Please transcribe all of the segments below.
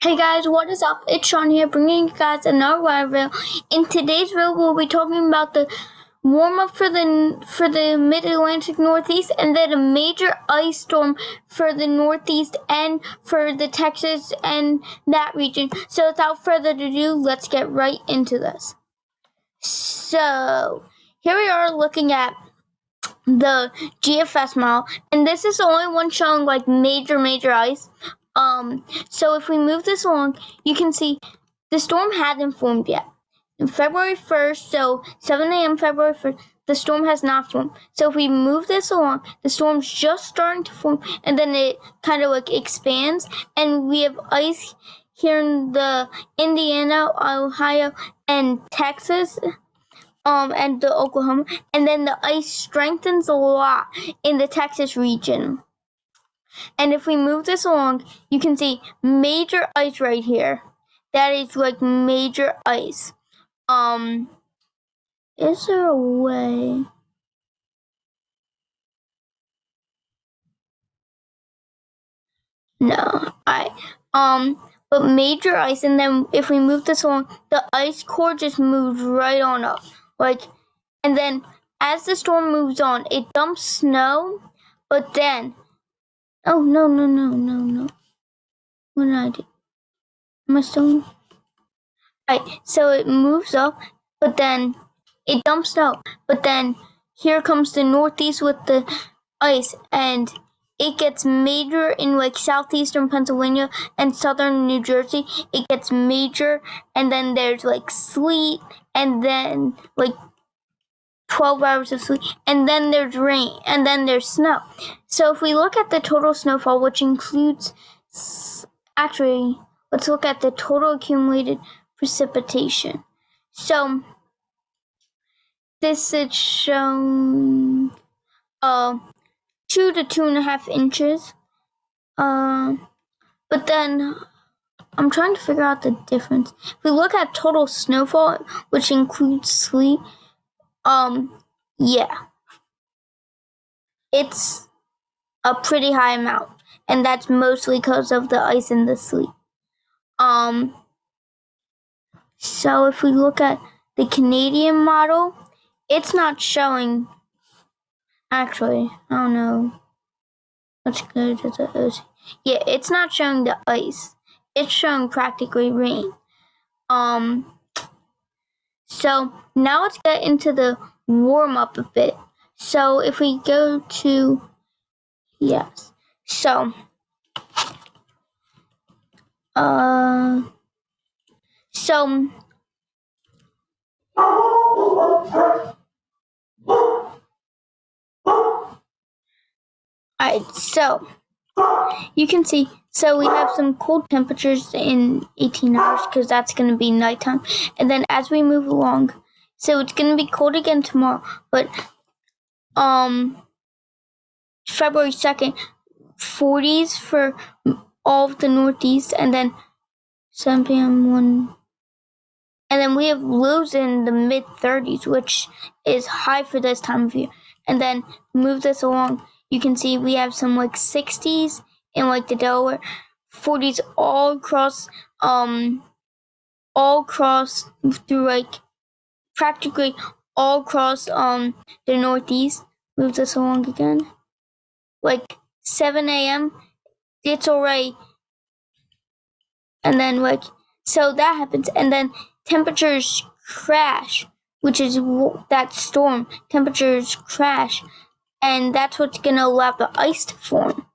Hey guys, what is up? It's Sean here, bringing you guys another weather video. In today's video, we'll be talking about the warm up for the Mid-Atlantic Northeast, and then a major ice storm for the Northeast and for the Texas and that region. So without further ado, let's get right into this. So here we are looking at the GFS model, and this is the only one showing like major ice. So if we move this along, you can see the storm hasn't formed yet. On February 1st, so 7 a.m. February 1st, the storm has not formed. So if we move this along, the storm's just starting to form, and then it kind of like expands, and we have ice here in the Indiana, Ohio, and Texas, and the Oklahoma, and then the ice strengthens a lot in the Texas region. And if we move this along, you can see major ice right here. That is like major ice. Is there a way? No. But major ice, and then if we move this along, the ice core just moves right on up. And then as the storm moves on, it dumps snow, but then oh, no. What did I do? Am I still? Right, so it moves up, but then it dumps snow. But then here comes the Northeast with the ice, and it gets major in like southeastern Pennsylvania and southern New Jersey. It gets major, and then there's like sleet, and then like 12 hours of sleet, and then there's rain, and then there's snow. So if we look at the total snowfall, which includes, actually, let's look at the total accumulated precipitation. So this is shown 2 to 2.5 inches. But then I'm trying to figure out the difference. If we look at total snowfall, which includes sleet, yeah, it's a pretty high amount, and that's mostly because of the ice and the sleet. So if we look at the Canadian model, it's not showing, actually, I don't know. Let's go to the OC. Yeah, it's not showing the ice. It's showing practically rain. So now let's get into the warm up a bit. So if we go to, yes, so alright, so you can see, so we have some cold temperatures in 18 hours because that's going to be nighttime. And then as we move along, so it's going to be cold again tomorrow, but February 2nd, 40s for all of the Northeast, and then 7 p.m. 1. And then we have lows in the mid-30s, which is high for this time of year. And then move this along, you can see we have some like 60s in like the Delaware, 40s all across through like practically all across the Northeast. Move this along again. Like 7 a.m. it's already, and then like, so that happens, and then temperatures crash, which is that storm. Temperatures crash, and that's what's gonna allow the ice to form.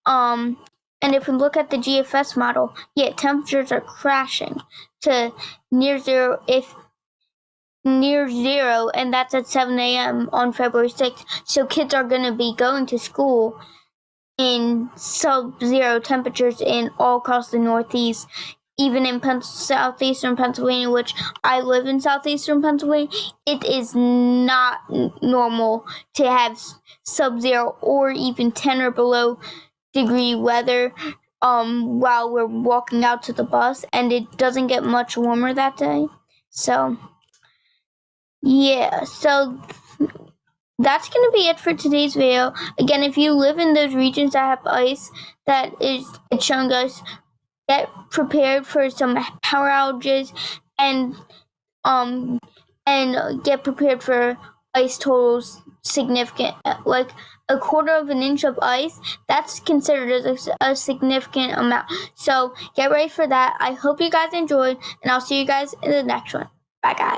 And if we look at the GFS model, yeah, temperatures are crashing to near zero, and that's at 7 a.m. on February 6th. So kids are going to be going to school in sub-zero temperatures in all across the Northeast, even in southeastern Pennsylvania, which I live in southeastern Pennsylvania. It is not normal to have sub-zero or even 10 or below degree weather while we're walking out to the bus, and it doesn't get much warmer that day. So yeah, so that's going to be it for today's video. Again, if you live in those regions that have ice, it's showing us get prepared for some power outages, and get prepared for ice totals significant, like a quarter of an inch of ice. That's considered as a significant amount. So get ready for that. I hope you guys enjoyed, and I'll see you guys in the next one. Bye, guys.